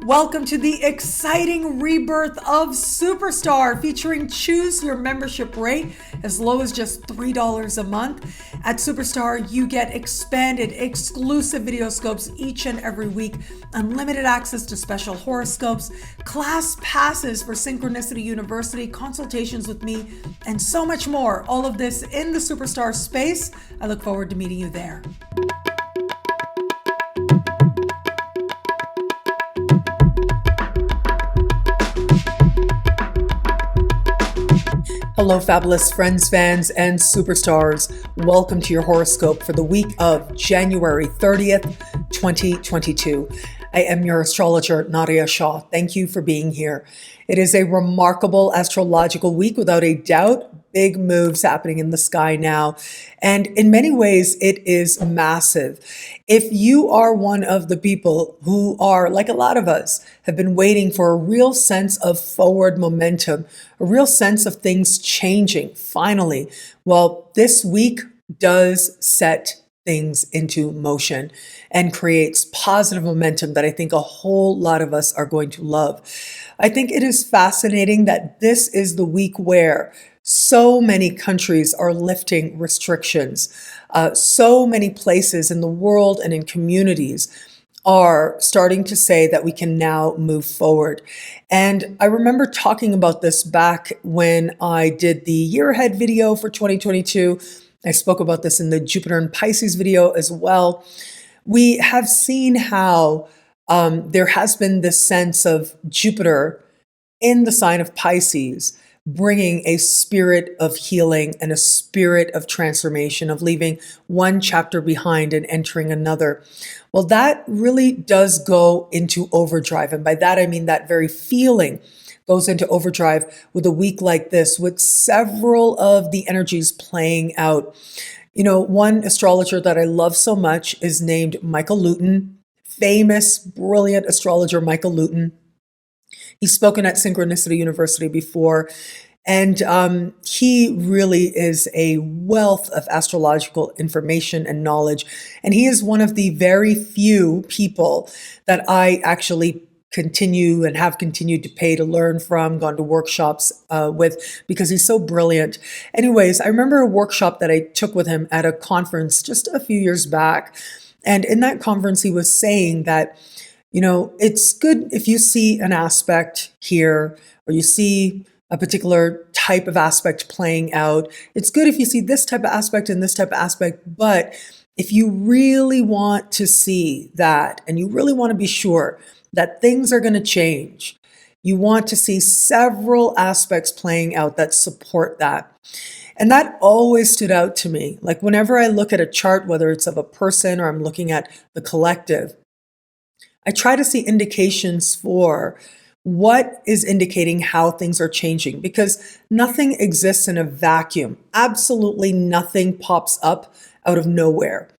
Welcome to the exciting rebirth of Superstar, featuring choose your membership rate as low as just $3 a month. At Superstar, you get expanded, exclusive video scopes each and every week, unlimited access to special horoscopes, class passes for Synchronicity University, consultations with me, and so much more. All of this in the Superstar space. I look forward to meeting you there. Hello, fabulous friends, fans, and superstars. Welcome to your horoscope for the week of January 30th, 2022. I am your astrologer, Nadiya Shah. Thank you for being here. It is a remarkable astrological week, without a doubt. Big moves happening in the sky now. And in many ways, it is massive. If you are one of the people who are, like a lot of us, have been waiting for a real sense of forward momentum, a real sense of things changing, finally, well, this week does set things into motion and creates positive momentum that I think a whole lot of us are going to love. I think it is fascinating that this is the week where so many countries are lifting restrictions. So many places in the world and in communities are starting to say that we can now move forward. And I remember talking about this back when I did the year ahead video for 2022. I spoke about this in the Jupiter and Pisces video as well. We have seen how there has been this sense of Jupiter in the sign of Pisces, bringing a spirit of healing and a spirit of transformation, of leaving one chapter behind and entering another. Well, that really does go into overdrive. And by that, I mean that very feeling goes into overdrive with a week like this, with several of the energies playing out. You know, one astrologer that I love so much is named Michael Luton, famous, brilliant astrologer Michael Luton. He's spoken at Synchronicity University before, and he really is a wealth of astrological information and knowledge. And he is one of the very few people that I actually continue and have continued to pay to learn from, gone to workshops with, because he's so brilliant. Anyways, I remember a workshop that I took with him at a conference just a few years back. And in that conference, he was saying that, you know, it's good if you see an aspect here, or you see a particular type of aspect playing out. It's good if you see this type of aspect and this type of aspect. But if you really want to see that, and you really want to be sure that things are going to change, you want to see several aspects playing out that support that. And that always stood out to me. Like whenever I look at a chart, whether it's of a person or I'm looking at the collective, I try to see indications for what is indicating how things are changing, because nothing exists in a vacuum. Absolutely nothing pops up out of nowhere.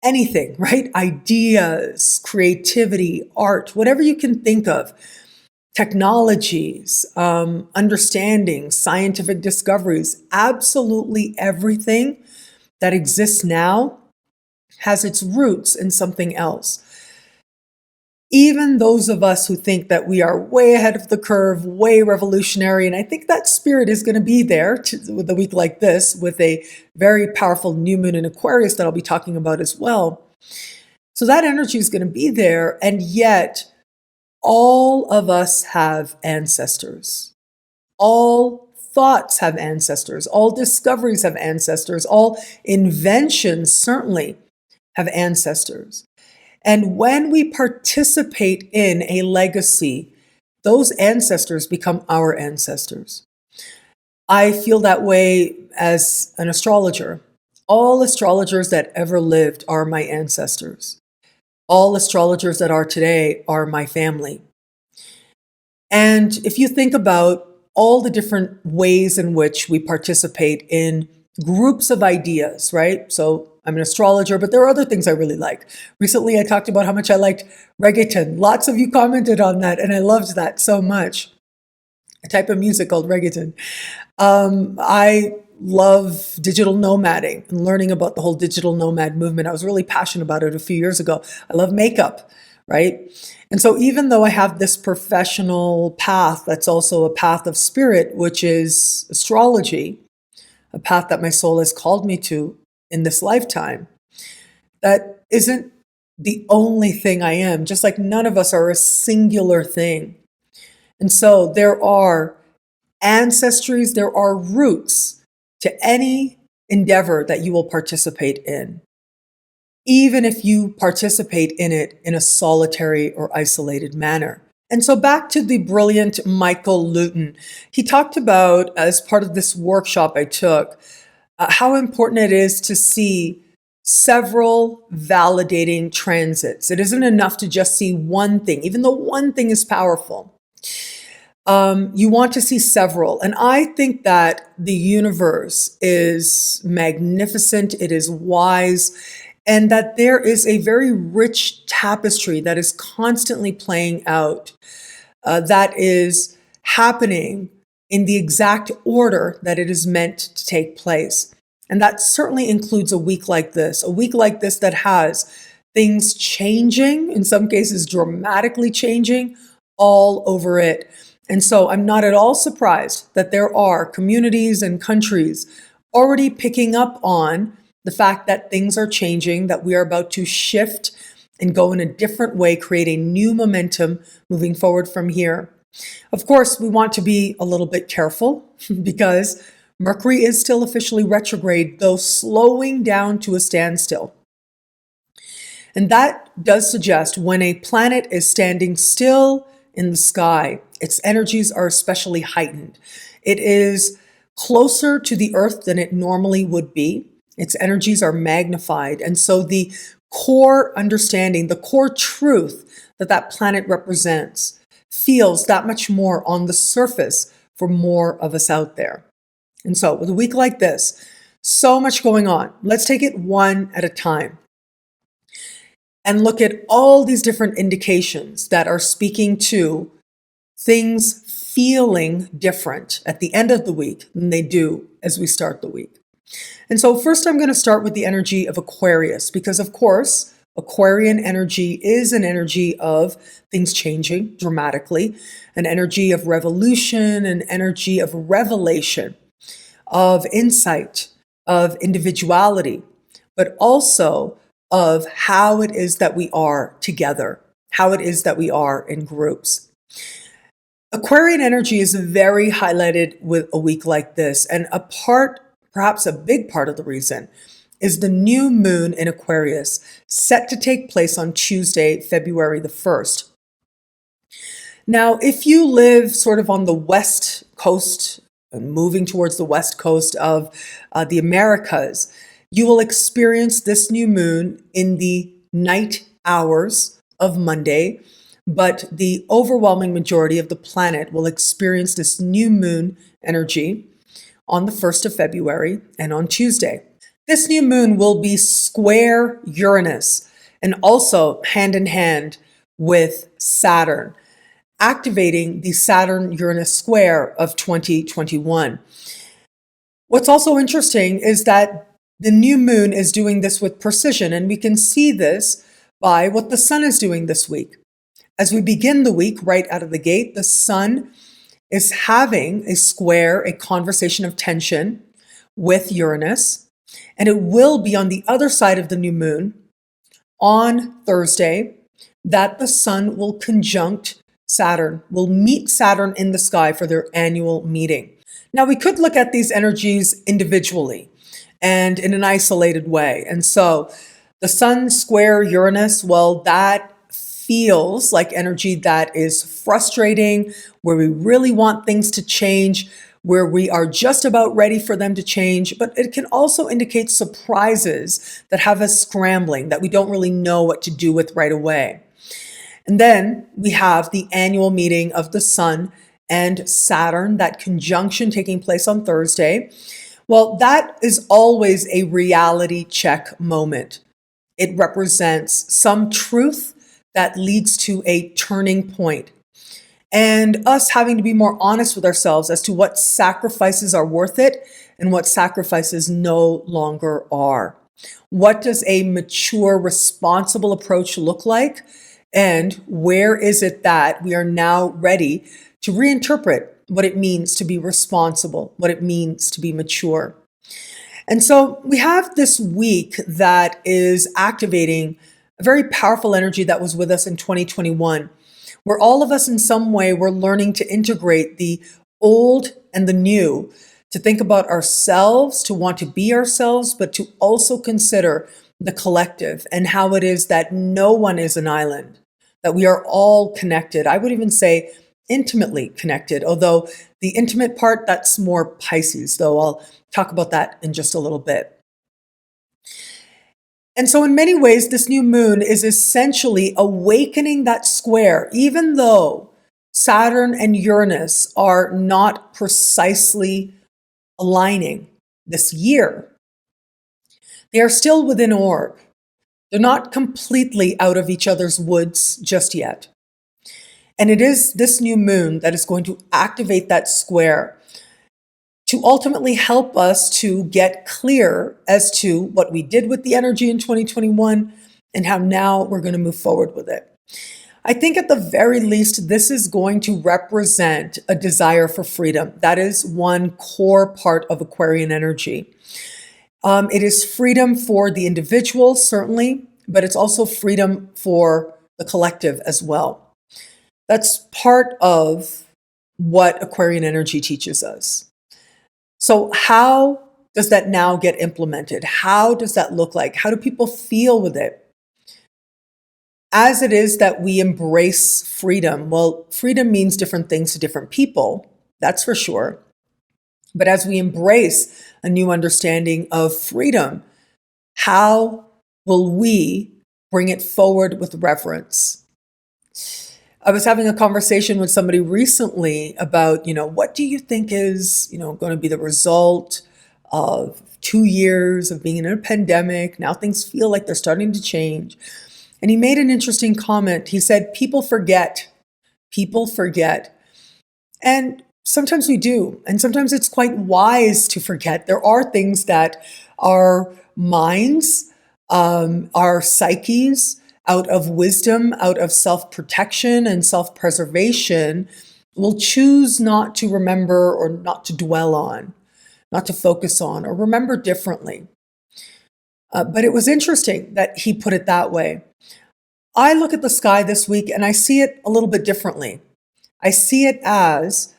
Anything, right? Ideas, creativity, art, whatever you can think of, technologies, understanding, scientific discoveries, absolutely everything that exists now has its roots in something else. Even those of us who think that we are way ahead of the curve, way revolutionary, and I think that spirit is going to be there with a week like this, with a very powerful new moon in Aquarius that I'll be talking about as well. So that energy is going to be there, and yet all of us have ancestors. All thoughts have ancestors. All discoveries have ancestors. All inventions certainly have ancestors. And when we participate in a legacy, those ancestors become our ancestors. I feel that way as an astrologer. All astrologers that ever lived are my ancestors. All astrologers that are today are my family. And if you think about all the different ways in which we participate in groups of ideas, right? So I'm an astrologer, but there are other things I really like. Recently, I talked about how much I liked reggaeton. Lots of you commented on that, and I loved that so much. A type of music called reggaeton. I love digital nomading and learning about the whole digital nomad movement. I was really passionate about it a few years ago. I love makeup, right? And so even though I have this professional path, that's also a path of spirit, which is astrology, a path that my soul has called me to in this lifetime, that isn't the only thing I am, just like none of us are a singular thing. And so there are ancestries, there are roots to any endeavor that you will participate in, even if you participate in it in a solitary or isolated manner. And so back to the brilliant Michael Luton. He talked about, as part of this workshop I took, how important it is to see several validating transits. It isn't enough to just see one thing, even though one thing is powerful. You want to see several. And I think that the universe is magnificent, it is wise, and that there is a very rich tapestry that is constantly playing out, that is happening in the exact order that it is meant to take place. And that certainly includes a week like this that has things changing, in some cases dramatically changing, all over it. And so I'm not at all surprised that there are communities and countries already picking up on the fact that things are changing, that we are about to shift and go in a different way, create a new momentum moving forward from here. Of course, we want to be a little bit careful because Mercury is still officially retrograde, though slowing down to a standstill. And that does suggest when a planet is standing still in the sky, its energies are especially heightened. It is closer to the Earth than it normally would be. Its energies are magnified. And so the core understanding, the core truth that that planet represents feels that much more on the surface for more of us out there. And so with a week like this, so much going on. Let's take it one at a time and look at all these different indications that are speaking to things feeling different at the end of the week than they do as we start the week. And so first I'm going to start with the energy of Aquarius, because of course, Aquarian energy is an energy of things changing dramatically, an energy of revolution, an energy of revelation, of insight, of individuality, but also of how it is that we are together, how it is that we are in groups. Aquarian energy is very highlighted with a week like this, and perhaps a big part of the reason is the new moon in Aquarius, set to take place on Tuesday, February the 1st. Now, if you live sort of on the west coast and moving towards the west coast of the Americas, you will experience this new moon in the night hours of Monday, but the overwhelming majority of the planet will experience this new moon energy on the 1st of February and on Tuesday. This new moon will be square Uranus and also hand in hand with Saturn, activating the Saturn-Uranus square of 2021. What's also interesting is that the new moon is doing this with precision, and we can see this by what the sun is doing this week. As we begin the week right out of the gate, the sun is having a square, a conversation of tension with Uranus, and it will be on the other side of the new moon on Thursday that the sun will conjunct Saturn, will meet Saturn in the sky for their annual meeting. Now, we could look at these energies individually and in an isolated way. And so the sun square Uranus, well, that feels like energy that is frustrating, where we really want things to change, where we are just about ready for them to change, but it can also indicate surprises that have us scrambling, that we don't really know what to do with right away. And then we have the annual meeting of the sun and Saturn, that conjunction taking place on Thursday. Well, that is always a reality check moment. It represents some truth that leads to a turning point, and us having to be more honest with ourselves as to what sacrifices are worth it and what sacrifices no longer are. What does a mature, responsible approach look like? And where is it that we are now ready to reinterpret what it means to be responsible, what it means to be mature? And so we have this week that is activating a very powerful energy that was with us in 2021, where all of us in some way were learning to integrate the old and the new, to think about ourselves, to want to be ourselves, but to also consider the collective and how it is that no one is an island, that we are all connected. I would even say intimately connected, although the intimate part, that's more Pisces, though I'll talk about that in just a little bit. And so in many ways, this new moon is essentially awakening that square, even though Saturn and Uranus are not precisely aligning this year. They are still within orb. They're not completely out of each other's woods just yet. And it is this new moon that is going to activate that square to ultimately help us to get clear as to what we did with the energy in 2021 and how now we're going to move forward with it. I think at the very least, this is going to represent a desire for freedom. That is one core part of Aquarian energy. It is freedom for the individual, certainly, but it's also freedom for the collective as well. That's part of what Aquarian energy teaches us. So how does that now get implemented? How does that look like? How do people feel with it? As it is that we embrace freedom, well, freedom means different things to different people, that's for sure. But as we embrace a new understanding of freedom, how will we bring it forward with reverence? I was having a conversation with somebody recently about, what do you think is, going to be the result of 2 years of being in a pandemic? Now things feel like they're starting to change. And he made an interesting comment. He said, people forget. People forget. And sometimes we do. And sometimes it's quite wise to forget. There are things that our minds, our psyches, out of wisdom, out of self-protection and self-preservation, will choose not to remember or not to dwell on, not to focus on, or remember differently. But it was interesting that he put it that way. I look at the sky this week and I see it a little bit differently. I see it as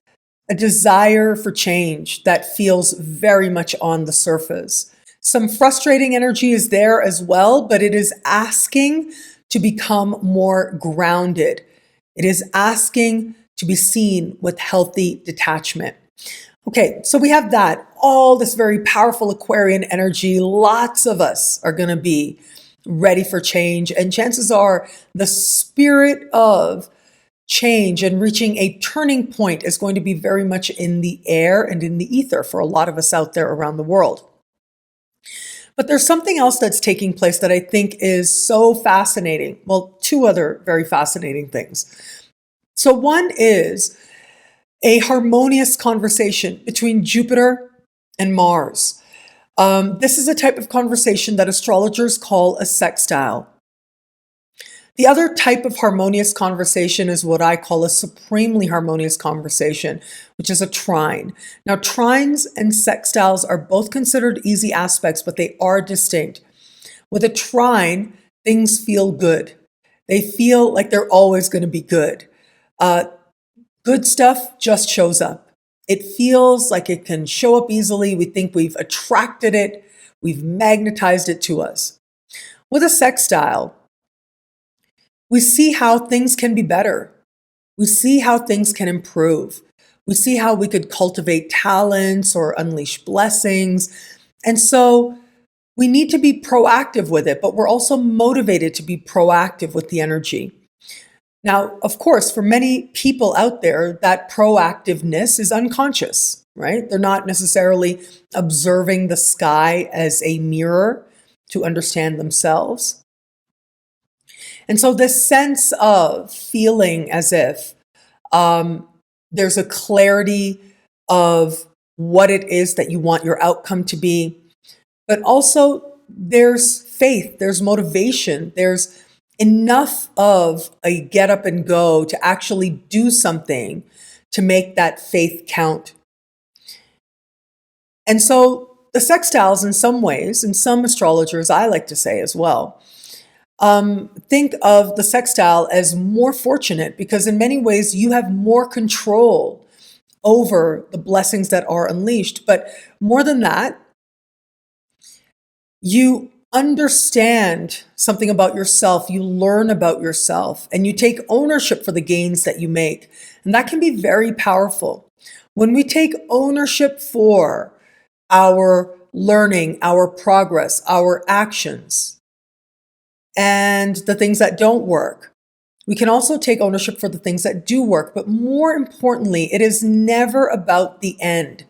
a desire for change that feels very much on the surface. Some frustrating energy is there as well, but it is asking to become more grounded. It is asking to be seen with healthy detachment. Okay, so we have that, all this very powerful Aquarian energy. Lots of us are going to be ready for change. And chances are the spirit of change and reaching a turning point is going to be very much in the air and in the ether for a lot of us out there around the world. But there's something else that's taking place that I think is so fascinating. Well, two other very fascinating things. So one is a harmonious conversation between Jupiter and Mars. This is a type of conversation that astrologers call a sextile. The other type of harmonious conversation is what I call a supremely harmonious conversation, which is a trine. Now, trines and sextiles are both considered easy aspects, but they are distinct. With a trine, things feel good. They feel like they're always going to be good. Good stuff just shows up. It feels like it can show up easily. We think we've attracted it. We've magnetized it to us. With a sextile, we see how things can be better. We see how things can improve. We see how we could cultivate talents or unleash blessings. And so we need to be proactive with it, but we're also motivated to be proactive with the energy. Now, of course, for many people out there, that proactiveness is unconscious, right? They're not necessarily observing the sky as a mirror to understand themselves. And so this sense of feeling as if there's a clarity of what it is that you want your outcome to be, but also there's faith, there's motivation, there's enough of a get up and go to actually do something to make that faith count. And so the sextiles, in some ways, and some astrologers, I like to say as well, think of the sextile as more fortunate because in many ways you have more control over the blessings that are unleashed. But more than that, you understand something about yourself, you learn about yourself, and you take ownership for the gains that you make. And that can be very powerful. When we take ownership for our learning, our progress, our actions, and the things that don't work, we can also take ownership for the things that do work. But more importantly, it is never about the end.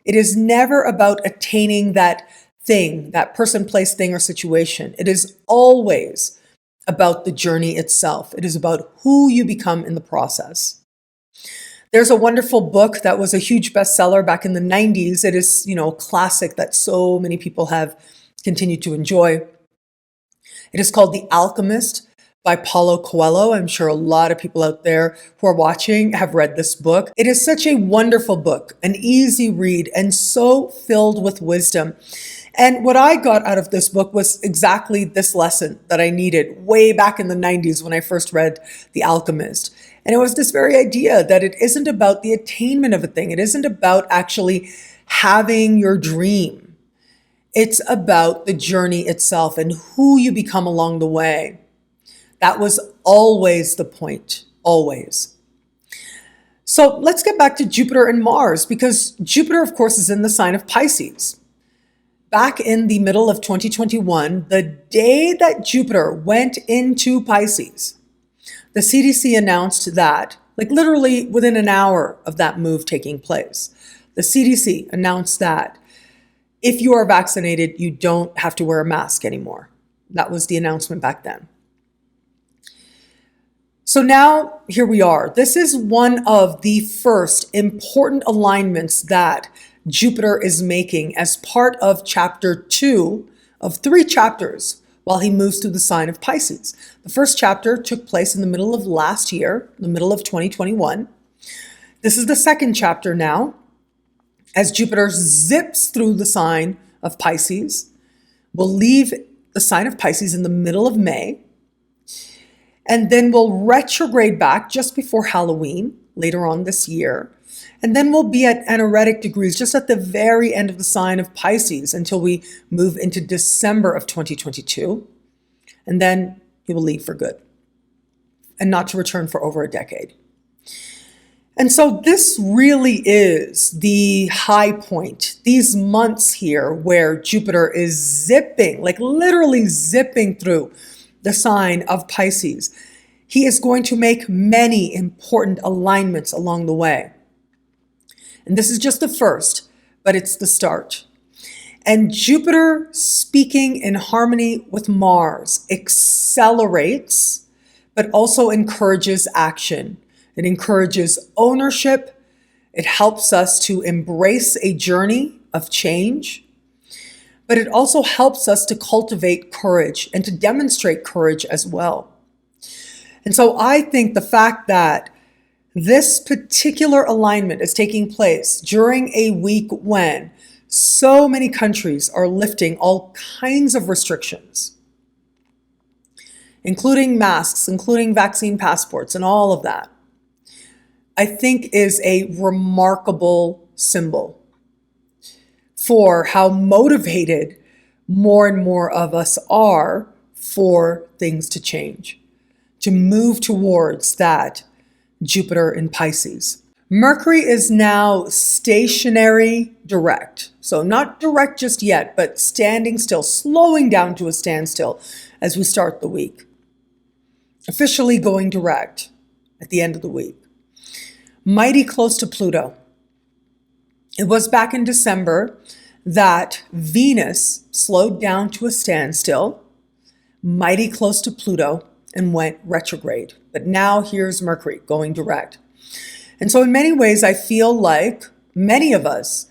It is never about attaining that thing, that person, place, thing, or situation. It is always about the journey itself. It is about who you become in the process. There's a wonderful book that was a huge bestseller back in the 90s. It is, a classic that so many people have continued to enjoy. It is called The Alchemist by Paulo Coelho. I'm sure a lot of people out there who are watching have read this book. It is such a wonderful book, an easy read, and so filled with wisdom. And what I got out of this book was exactly this lesson that I needed way back in the 90s when I first read The Alchemist. And it was this very idea that it isn't about the attainment of a thing. It isn't about actually having your dream. It's about the journey itself and who you become along the way. That was always the point, always. So let's get back to Jupiter and Mars, because Jupiter, of course, is in the sign of Pisces. Back in the middle of 2021, the day that Jupiter went into Pisces, the CDC announced that, like literally within an hour of that move taking place, the CDC announced that if you are vaccinated, you don't have to wear a mask anymore. That was the announcement back then. So now here we are. This is one of the first important alignments that Jupiter is making as part of chapter 2 of 3 chapters while he moves through the sign of Pisces. The first chapter took place in the middle of last year, the middle of 2021. This is the second chapter now, as Jupiter zips through the sign of Pisces. We'll leave the sign of Pisces in the middle of May, and then we'll retrograde back just before Halloween later on this year. And then we'll be at anaretic degrees just at the very end of the sign of Pisces until we move into December of 2022. And then he will leave for good and not to return for over a decade. And so this really is the high point, these months here where Jupiter is zipping, like literally zipping through the sign of Pisces. He is going to make many important alignments along the way. And this is just the first, but it's the start. And Jupiter, speaking in harmony with Mars, accelerates, but also encourages action. It encourages ownership. It helps us to embrace a journey of change. But it also helps us to cultivate courage and to demonstrate courage as well. And so I think the fact that this particular alignment is taking place during a week when so many countries are lifting all kinds of restrictions, including masks, including vaccine passports, and all of that, I think is a remarkable symbol for how motivated more and more of us are for things to change, to move towards that Jupiter in Pisces. Mercury is now stationary direct. So not direct just yet, but standing still, slowing down to a standstill as we start the week. Officially going direct at the end of the week. Mighty close to Pluto. It was back in December that Venus slowed down to a standstill, mighty close to Pluto, and went retrograde. But now here's Mercury going direct. And so in many ways, I feel like many of us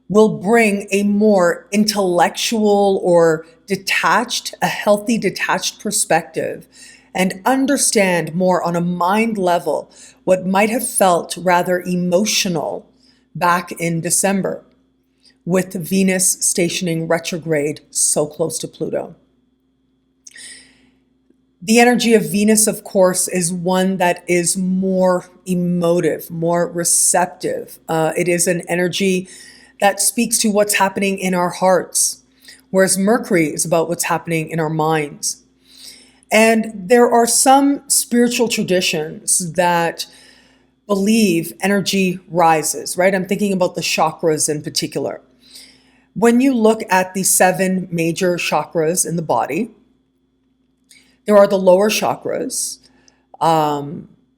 will bring a more intellectual or detached, a healthy detached perspective and understand more on a mind level what might have felt rather emotional back in December with Venus stationing retrograde so close to Pluto. The energy of Venus, of course, is one that is more emotive, more receptive. It is an energy that speaks to what's happening in our hearts, whereas Mercury is about what's happening in our minds. And there are some spiritual traditions that believe energy rises, right? I'm thinking about the chakras in particular. When you look at the 7 major chakras in the body, there are the lower chakras,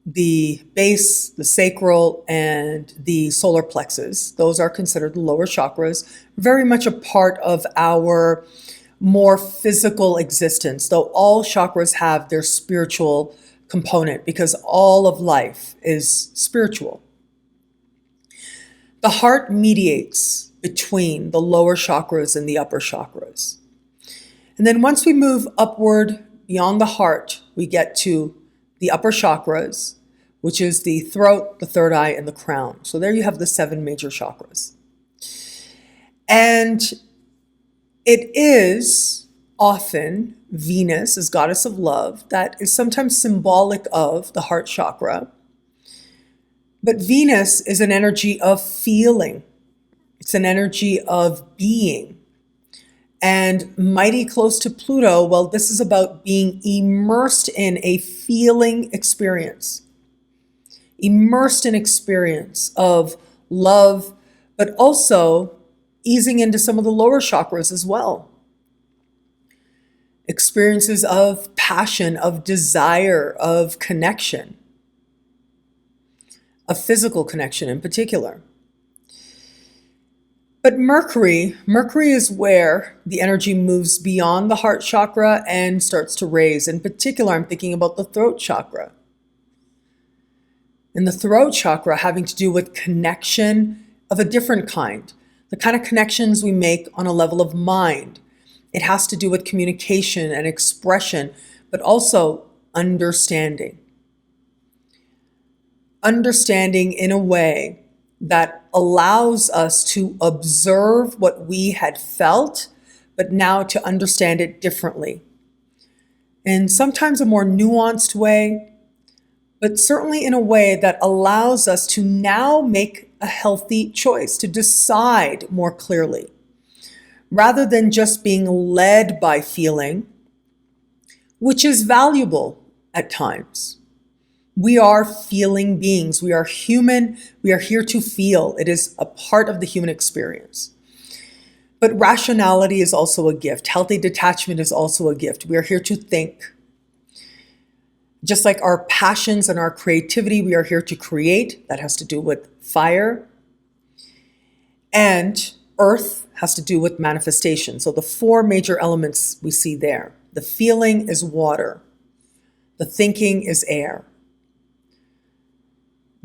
the base, the sacral, and the solar plexus. Those are considered the lower chakras, very much a part of our more physical existence, though all chakras have their spiritual component because all of life is spiritual. The heart mediates between the lower chakras and the upper chakras. And then once we move upward beyond the heart, we get to the upper chakras, which is the throat, the third eye, and the crown. So there you have the 7 major chakras. And it is often Venus, as goddess of love, that is sometimes symbolic of the heart chakra. But Venus is an energy of feeling. It's an energy of being. And mighty close to Pluto, well, this is about being immersed in a feeling experience. Immersed in experience of love, but also easing into some of the lower chakras as well. Experiences of passion, of desire, of connection. Of physical connection in particular. But Mercury is where the energy moves beyond the heart chakra and starts to raise. In particular, I'm thinking about the throat chakra. And the throat chakra having to do with connection of a different kind. The kind of connections we make on a level of mind. It has to do with communication and expression, but also understanding. Understanding in a way that allows us to observe what we had felt, but now to understand it differently. In sometimes a more nuanced way, but certainly in a way that allows us to now make a healthy choice, to decide more clearly, rather than just being led by feeling, which is valuable at times. We are feeling beings. We are human. We are here to feel. It is a part of the human experience. But rationality is also a gift. Healthy detachment is also a gift. We are here to think. Just like our passions and our creativity, we are here to create. That has to do with fire. And earth has to do with manifestation. So the 4 major elements we see there. The feeling is water. The thinking is air.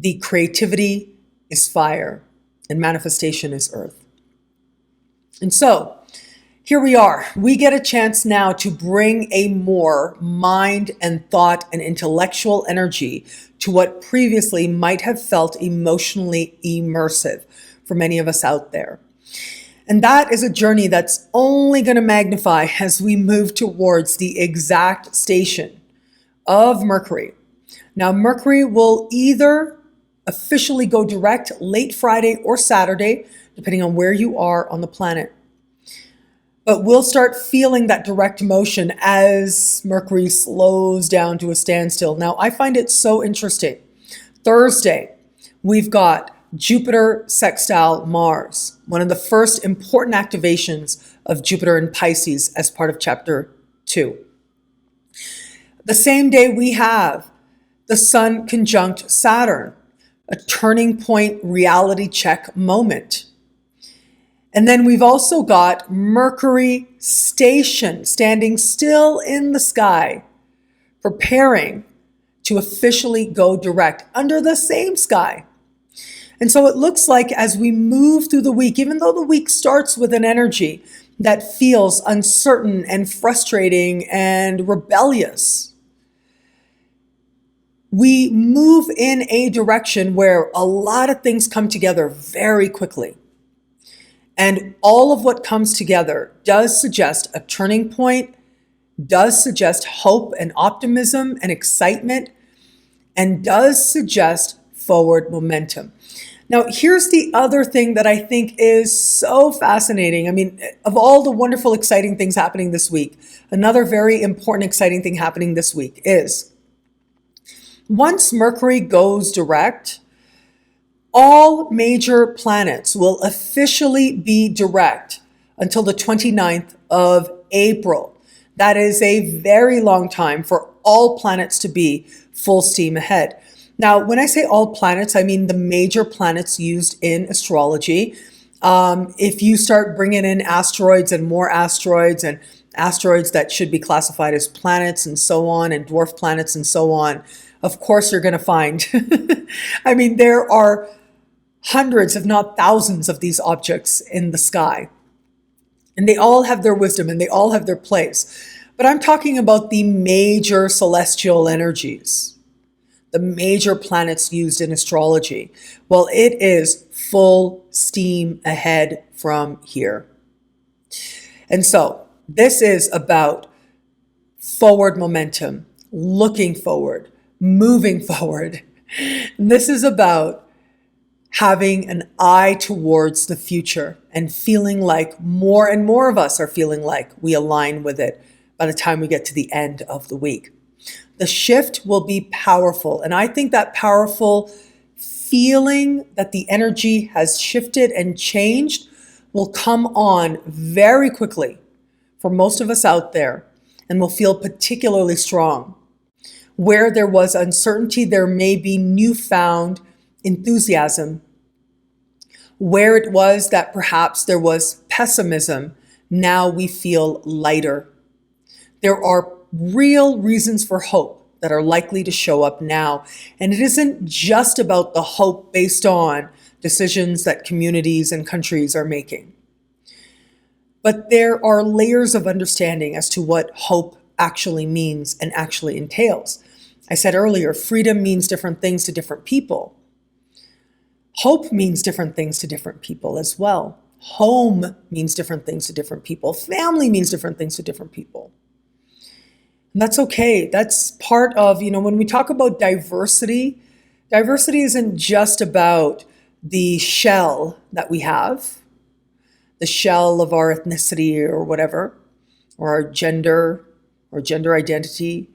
The creativity is fire, and manifestation is earth. And so, here we are. We get a chance now to bring a more mind and thought and intellectual energy to what previously might have felt emotionally immersive for many of us out there. And that is a journey that's only going to magnify as we move towards the exact station of Mercury. Now, Mercury will either officially go direct late Friday or Saturday, depending on where you are on the planet. But we'll start feeling that direct motion as Mercury slows down to a standstill. Now, I find it so interesting. Thursday, we've got Jupiter sextile Mars, one of the first important activations of Jupiter in Pisces as part of Chapter 2. The same day we have the Sun conjunct Saturn, a turning point reality check moment. And then we've also got Mercury station, standing still in the sky, preparing to officially go direct under the same sky. And so it looks like as we move through the week, even though the week starts with an energy that feels uncertain and frustrating and rebellious, we move in a direction where a lot of things come together very quickly. And all of what comes together does suggest a turning point, does suggest hope and optimism and excitement, and does suggest forward momentum. Now, here's the other thing that I think is so fascinating. I mean, of all the wonderful, exciting things happening this week, another very important, exciting thing happening this week is once Mercury goes direct, all major planets will officially be direct until the 29th of April. That is a very long time for all planets to be full steam ahead. Now, when I say all planets, I mean the major planets used in astrology. If you start bringing in asteroids and more asteroids and asteroids that should be classified as planets and so on, and dwarf planets and so on, of course you're going to find, I mean, there are hundreds, if not thousands of these objects in the sky. And they all have their wisdom and they all have their place. But I'm talking about the major celestial energies, the major planets used in astrology. Well, it is full steam ahead from here. And so this is about forward momentum, looking forward, moving forward. And this is about having an eye towards the future and feeling like more and more of us are feeling like we align with it by the time we get to the end of the week. The shift will be powerful. And I think that powerful feeling that the energy has shifted and changed will come on very quickly for most of us out there and will feel particularly strong. Where there was uncertainty, there may be newfound enthusiasm. Where it was that perhaps there was pessimism, now we feel lighter. There are real reasons for hope that are likely to show up now. And it isn't just about the hope based on decisions that communities and countries are making. But there are layers of understanding as to what hope actually means and actually entails. I said earlier, freedom means different things to different people. Hope means different things to different people as well. Home means different things to different people. Family means different things to different people. And that's okay. That's part of, when we talk about diversity, diversity isn't just about the shell that we have, the shell of our ethnicity or whatever, or our gender or gender identity.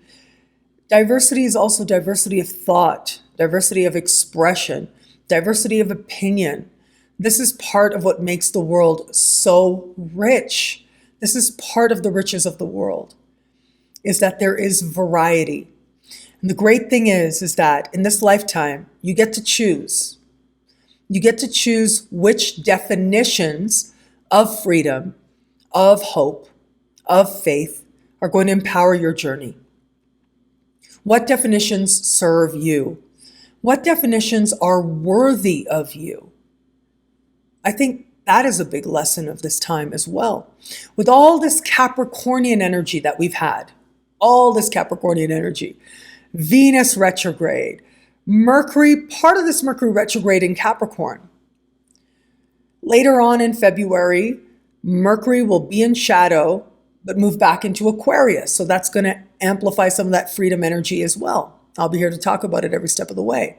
Diversity is also diversity of thought, diversity of expression, diversity of opinion. This is part of what makes the world so rich. This is part of the riches of the world, is that there is variety. And the great thing is that in this lifetime, you get to choose. You get to choose which definitions of freedom, of hope, of faith are going to empower your journey. What definitions serve you? What definitions are worthy of you? I think that is a big lesson of this time as well. With all this Capricornian energy that we've had, all this Capricornian energy, Venus retrograde, Mercury, part of this Mercury retrograde in Capricorn. Later on in February, Mercury will be in shadow, but move back into Aquarius. So that's going to amplify some of that freedom energy as well. I'll be here to talk about it every step of the way.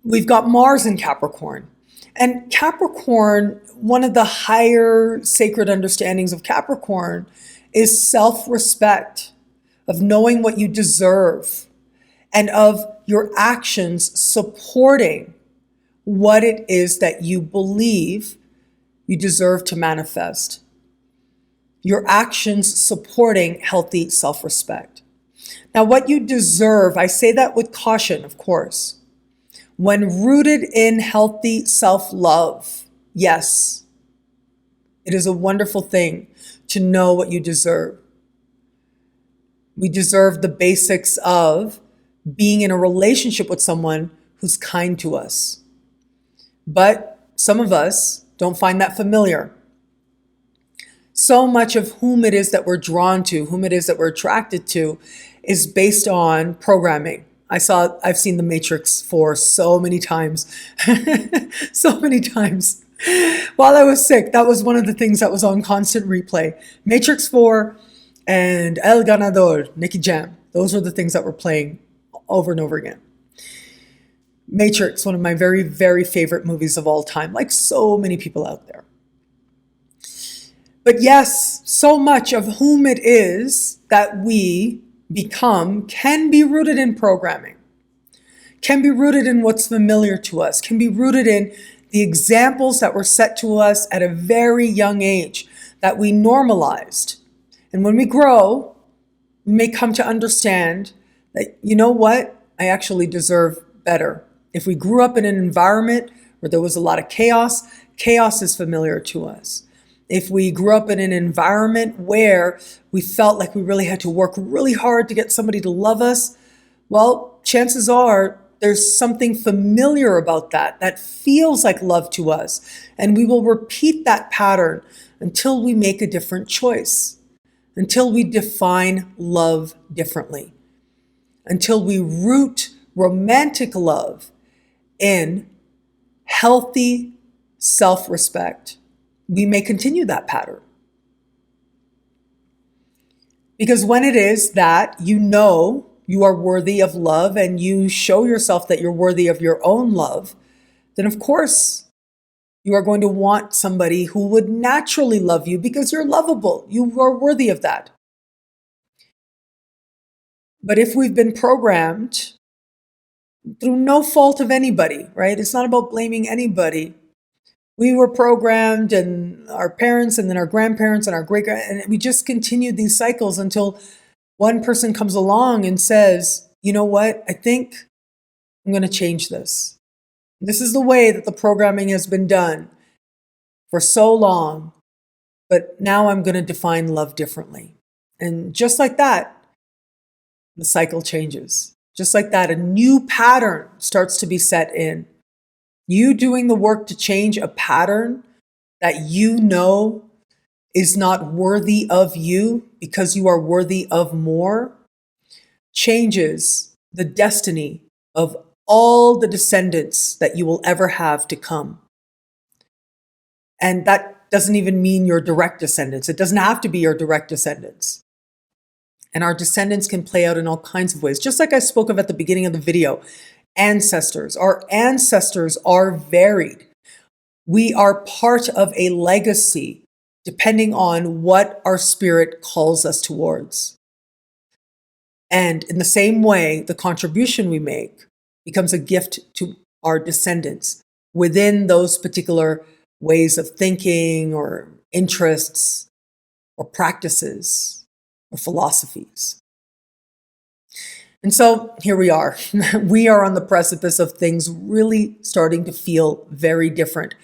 We've got Mars in Capricorn. And Capricorn, one of the higher sacred understandings of Capricorn is self-respect, of knowing what you deserve, and of your actions supporting what it is that you believe you deserve to manifest. Your actions supporting healthy self-respect. Now, what you deserve, I say that with caution, of course. When rooted in healthy self-love, yes, it is a wonderful thing to know what you deserve. We deserve the basics of being in a relationship with someone who's kind to us. But some of us don't find that familiar. So much of whom it is that we're drawn to, whom it is that we're attracted to, is based on programming. I've seen The Matrix 4 so many times. So many times. While I was sick, that was one of the things that was on constant replay. Matrix 4 and El Ganador, Nicky Jam. Those were the things that were playing over and over again. Matrix, one of my very, very favorite movies of all time, like so many people out there. But yes, so much of whom it is that we become can be rooted in programming, can be rooted in what's familiar to us, can be rooted in the examples that were set to us at a very young age that we normalized. And when we grow, we may come to understand that, you know what, I actually deserve better. If we grew up in an environment where there was a lot of chaos, chaos is familiar to us. If we grew up in an environment where we felt like we really had to work really hard to get somebody to love us, well, chances are there's something familiar about that feels like love to us. And we will repeat that pattern until we make a different choice, until we define love differently, until we root romantic love in healthy self-respect. We may continue that pattern. Because when it is that you know you are worthy of love and you show yourself that you're worthy of your own love, then of course you are going to want somebody who would naturally love you because you're lovable. You are worthy of that. But if we've been programmed through no fault of anybody, right? It's not about blaming anybody. We were programmed, and our parents and then our grandparents and our and we just continued these cycles until one person comes along and says, you know what, I think I'm going to change this. This is the way that the programming has been done for so long, but now I'm going to define love differently. And just like that, the cycle changes. Just like that, a new pattern starts to be set in. You doing the work to change a pattern that you know is not worthy of you because you are worthy of more changes the destiny of all the descendants that you will ever have to come. And that doesn't even mean your direct descendants. It doesn't have to be your direct descendants. And our descendants can play out in all kinds of ways. Just like I spoke of at the beginning of the video, ancestors. Our ancestors are varied. We are part of a legacy depending on what our spirit calls us towards. And in the same way, the contribution we make becomes a gift to our descendants within those particular ways of thinking or interests or practices or philosophies. And so here we are. We are on the precipice of things really starting to feel very different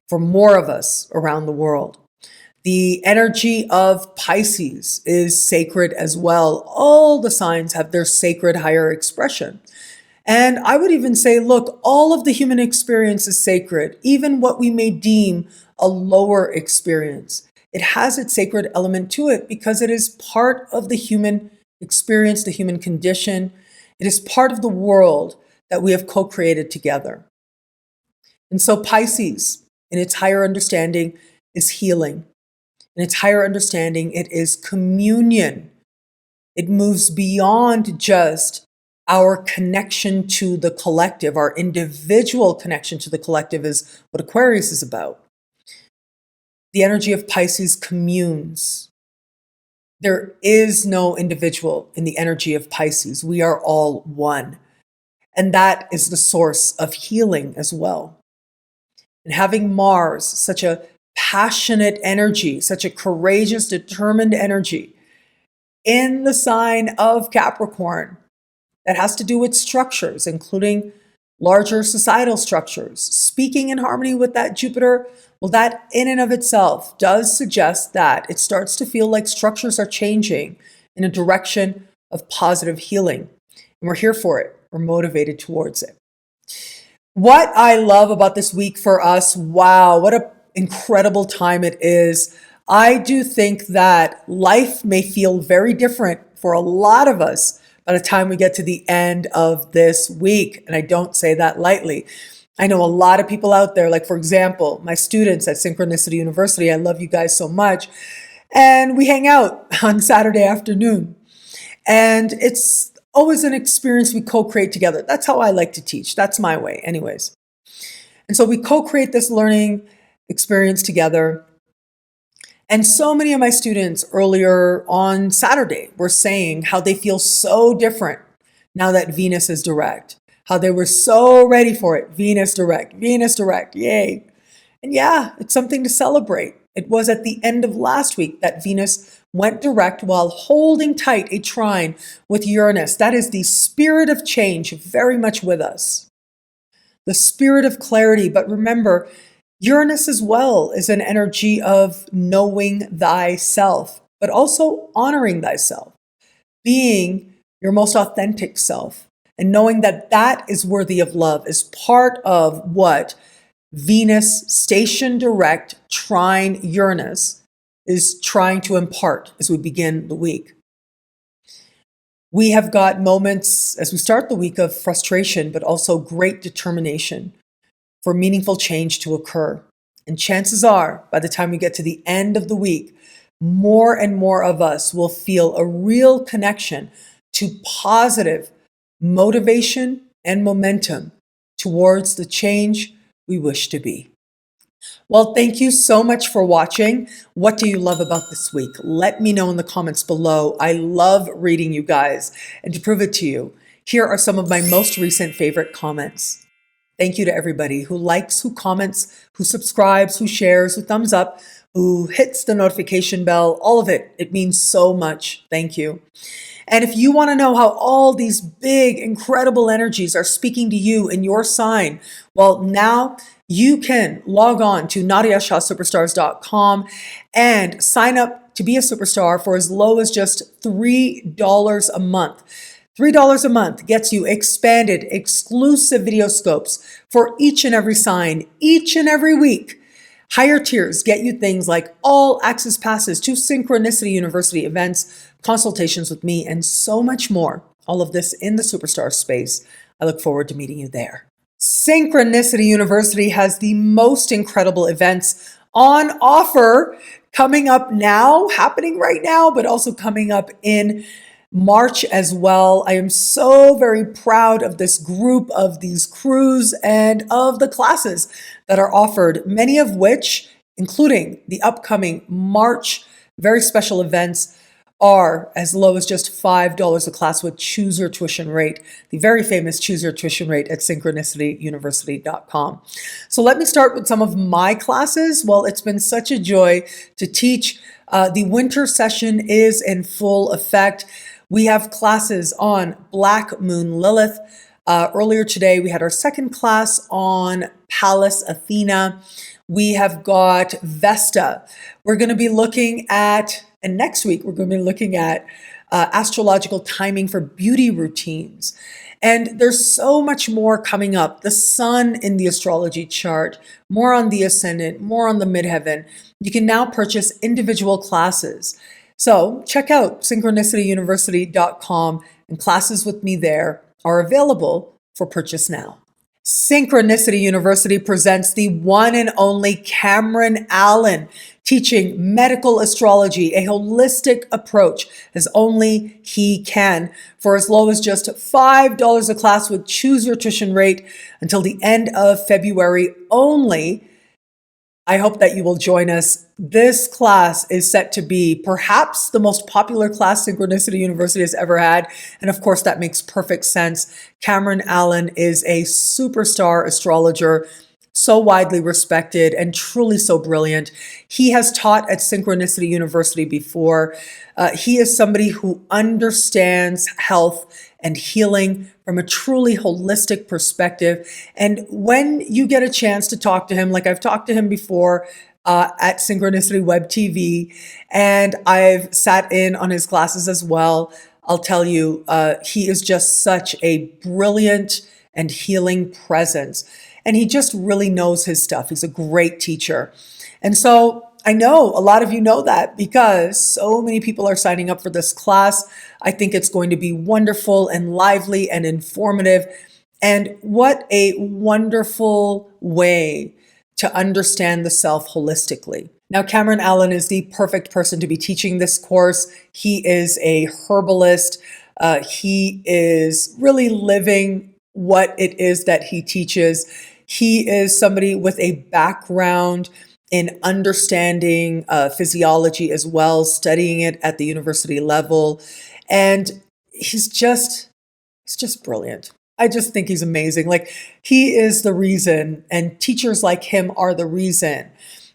for more of us around the world. The energy of Pisces is sacred as well. All the signs have their sacred higher expression. And I would even say, look, all of the human experience is sacred, even what we may deem a lower experience. It has its sacred element to it because it is part of the human experience, the human condition. It is part of the world that we have co-created together. And so Pisces, in its higher understanding, is healing. In its higher understanding, it is communion. It moves beyond just our connection to the collective. Our individual connection to the collective is what Aquarius is about. The energy of Pisces communes. There is no individual in the energy of Pisces. We are all one. And that is the source of healing as well. And having Mars, such a passionate energy, such a courageous, determined energy in the sign of Capricorn, that has to do with structures, including larger societal structures. Speaking in harmony with that Jupiter, well, that in and of itself does suggest that it starts to feel like structures are changing in a direction of positive healing. And we're here for it. We're motivated towards it. What I love about this week for us, wow, what an incredible time it is. I do think that life may feel very different for a lot of us by the time we get to the end of this week. And I don't say that lightly. I know a lot of people out there, like, for example, my students at Synchronicity University. I love you guys so much. And we hang out on Saturday afternoon. And it's always an experience we co-create together. That's how I like to teach. That's my way, anyways. And so we co-create this learning experience together. And so many of my students earlier on Saturday were saying how they feel so different now that Venus is direct, how they were so ready for it. Venus direct, yay. And yeah, it's something to celebrate. It was at the end of last week that Venus went direct while holding tight a trine with Uranus. That is the spirit of change very much with us. The spirit of clarity. But remember, Uranus as well is an energy of knowing thyself, but also honoring thyself, being your most authentic self, and knowing that that is worthy of love is part of what Venus station direct trine Uranus is trying to impart as we begin the week. We have got moments as we start the week of frustration, but also great determination for meaningful change to occur. And chances are, by the time we get to the end of the week, more and more of us will feel a real connection to positive motivation and momentum towards the change we wish to be. Well, thank you so much for watching. What do you love about this week? Let me know in the comments below. I love reading you guys. And to prove it to you, here are some of my most recent favorite comments. Thank you to everybody who likes, who comments, who subscribes, who shares, who thumbs up, who hits the notification bell, all of it. It means so much. Thank you. And if you want to know how all these big, incredible energies are speaking to you in your sign, well, now you can log on to NadiyaShahSuperstars.com and sign up to be a superstar for as low as just $3 a month. $3 a month gets you expanded, exclusive video scopes for each and every sign, each and every week. Higher tiers get you things like all access passes to Synchronicity University events, consultations with me, and so much more. All of this in the Superstar space. I look forward to meeting you there. Synchronicity University has the most incredible events on offer coming up now, happening right now, but also coming up in March as well. I am so very proud of this group, of these crews, and of the classes that are offered, many of which, including the upcoming March very special events, are as low as just $5 a class with Choose Your Tuition Rate, the very famous Choose Your Tuition Rate at synchronicityuniversity.com. So let me start with some of my classes. Well, it's been such a joy to teach. The winter session is in full effect. We have classes on Black Moon Lilith. Earlier today, we had our second class on Pallas Athena. We have got Vesta. We're going to be looking at, and next week, we're going to be looking at astrological timing for beauty routines. And there's so much more coming up. The sun in the astrology chart, more on the ascendant, more on the midheaven. You can now purchase individual classes. So check out synchronicityuniversity.com, and classes with me there are available for purchase now. Synchronicity University presents the one and only Cameron Allen, teaching medical astrology, a holistic approach as only he can, for as low as just $5 a class with Choose Your Tuition Rate until the end of February only. I hope that you will join us. This class is set to be perhaps the most popular class Synchronicity University has ever had. And of course, that makes perfect sense. Cameron Allen is a superstar astrologer, so widely respected and truly so brilliant. He has taught at Synchronicity University before. He is somebody who understands health and healing from a truly holistic perspective. And when you get a chance to talk to him, like I've talked to him before at Synchronicity Web TV, and I've sat in on his classes as well, I'll tell you, he is just such a brilliant and healing presence. And he just really knows his stuff. He's a great teacher. And so I know a lot of you know that because so many people are signing up for this class. I think it's going to be wonderful and lively and informative. And what a wonderful way to understand the self holistically. Now, Cameron Allen is the perfect person to be teaching this course. He is a herbalist. He is really living what it is that he teaches. He is somebody with a background in understanding physiology as well, studying it at the university level. And he's just brilliant. I just think he's amazing. Like, he is the reason, and teachers like him are the reason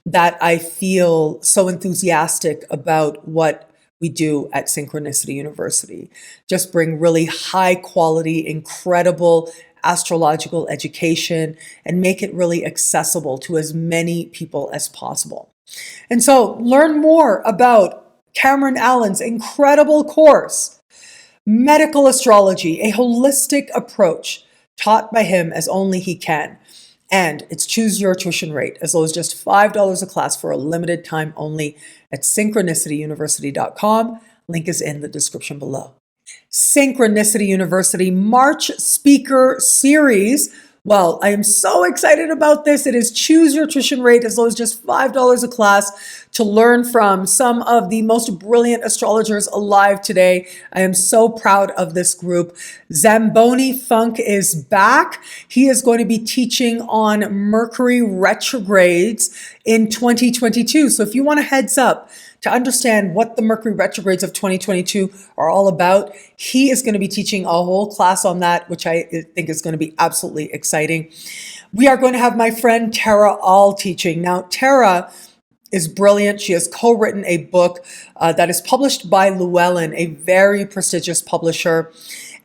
that I feel so enthusiastic about what we do at Synchronicity University. Just bring really high quality, incredible astrological education and make it really accessible to as many people as possible. And so learn more about Cameron Allen's incredible course, Medical Astrology, a holistic approach taught by him as only he can. And it's choose your tuition rate as low as just $5 a class for a limited time only at synchronicityuniversity.com. Link is in the description below. Synchronicity University March Speaker Series. Well, I am so excited about this. It is choose your tuition rate as low as just $5 a class to learn from some of the most brilliant astrologers alive today. I am so proud of this group. Zamboni Funk is back. He is going to be teaching on Mercury retrogrades in 2022. So if you want a heads up to understand what the Mercury retrogrades of 2022 are all about, he is going to be teaching a whole class on that, which I think is going to be absolutely exciting. We are going to have my friend Tara All teaching. Now, Tara is brilliant. She has co-written a book that is published by Llewellyn, a very prestigious publisher.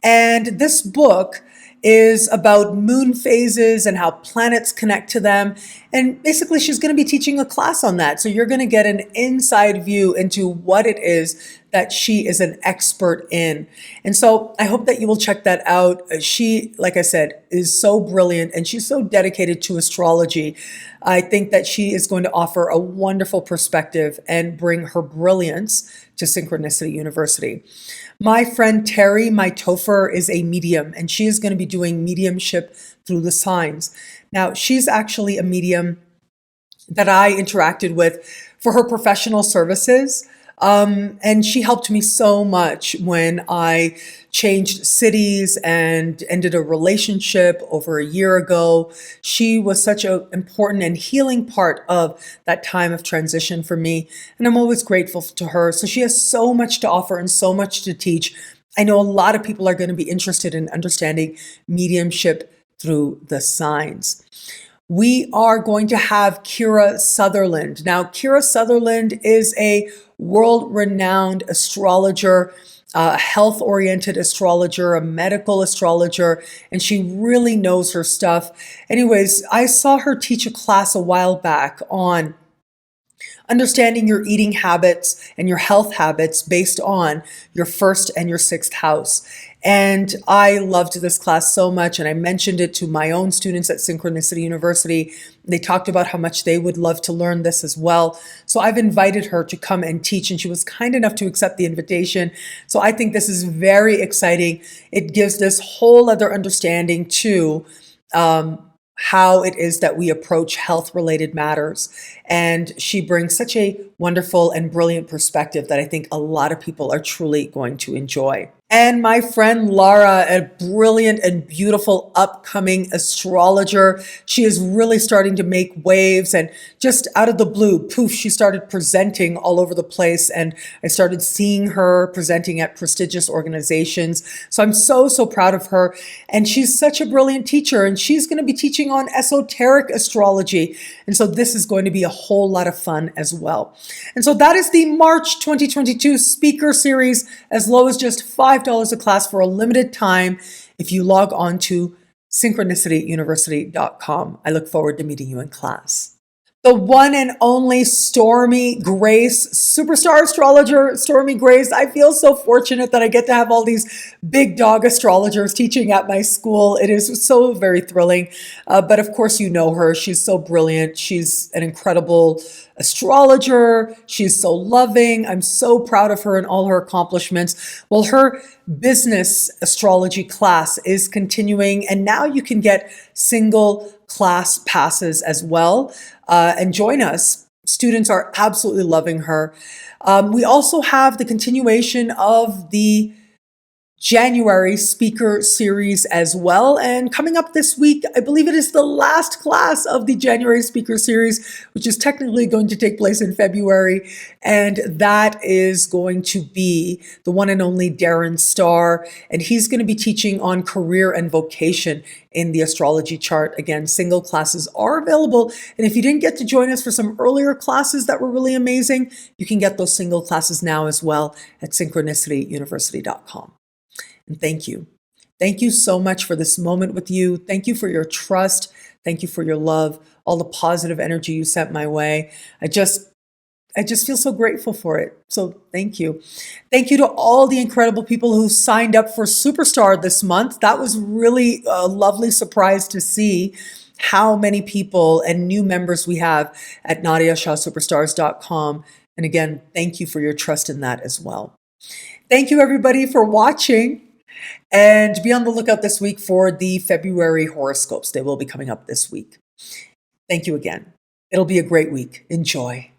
And this book is about moon phases and how planets connect to them. And basically, she's going to be teaching a class on that. So you're going to get an inside view into what it is that she is an expert in. And so I hope that you will check that out. She, like I said, is so brilliant and she's so dedicated to astrology. I think that she is going to offer a wonderful perspective and bring her brilliance to Synchronicity University. My friend Terry, my Topher, is a medium, and she is going to be doing mediumship through the signs. Now, she's actually a medium that I interacted with for her professional services. And she helped me so much when I changed cities and ended a relationship over a year ago. She was such an important and healing part of that time of transition for me. And I'm always grateful to her. So she has so much to offer and so much to teach. I know a lot of people are going to be interested in understanding mediumship through the signs. We are going to have Kira Sutherland. Now, Kira Sutherland is a world-renowned astrologer, a health-oriented astrologer, a medical astrologer, and she really knows her stuff. Anyways, I saw her teach a class a while back on understanding your eating habits and your health habits based on your first and your sixth house. And I loved this class so much. And I mentioned it to my own students at Synchronicity University. They talked about how much they would love to learn this as well. So I've invited her to come and teach, and she was kind enough to accept the invitation. So I think this is very exciting. It gives this whole other understanding to how it is that we approach health-related matters. And she brings such a wonderful and brilliant perspective that I think a lot of people are truly going to enjoy. And my friend Laura, a brilliant and beautiful upcoming astrologer. She is really starting to make waves, and just out of the blue, poof, she started presenting all over the place. And I started seeing her presenting at prestigious organizations. So I'm so, so proud of her. And she's such a brilliant teacher, and she's going to be teaching on esoteric astrology. And so this is going to be a whole lot of fun as well. And so that is the March 2022 speaker series, as low as just $5 a class for a limited time if you log on to synchronicityuniversity.com. I look forward to meeting you in class. The one and only Stormy Grace, superstar astrologer, Stormy Grace. I feel so fortunate that I get to have all these big dog astrologers teaching at my school. It is so very thrilling. But of course, you know her. She's so brilliant. She's an incredible astrologer. She's so loving. I'm so proud of her and all her accomplishments. Well, her business astrology class is continuing, and now you can get single class passes as well and join us. Students are absolutely loving her. We also have the continuation of the January speaker series as well. And coming up this week, I believe it is the last class of the January speaker series, which is technically going to take place in February. And that is going to be the one and only Darren Starr. And he's going to be teaching on career and vocation in the astrology chart. Again, single classes are available. And if you didn't get to join us for some earlier classes that were really amazing, you can get those single classes now as well at synchronicityuniversity.com. And thank you. Thank you so much for this moment with you. Thank you for your trust. Thank you for your love, all the positive energy you sent my way. I just feel so grateful for it. So thank you. Thank you to all the incredible people who signed up for Superstar this month. That was really a lovely surprise to see how many people and new members we have at NadiyaShahSuperstars.com. And again, thank you for your trust in that as well. Thank you everybody for watching. And be on the lookout this week for the February horoscopes. They will be coming up this week. Thank you again. It'll be a great week. Enjoy.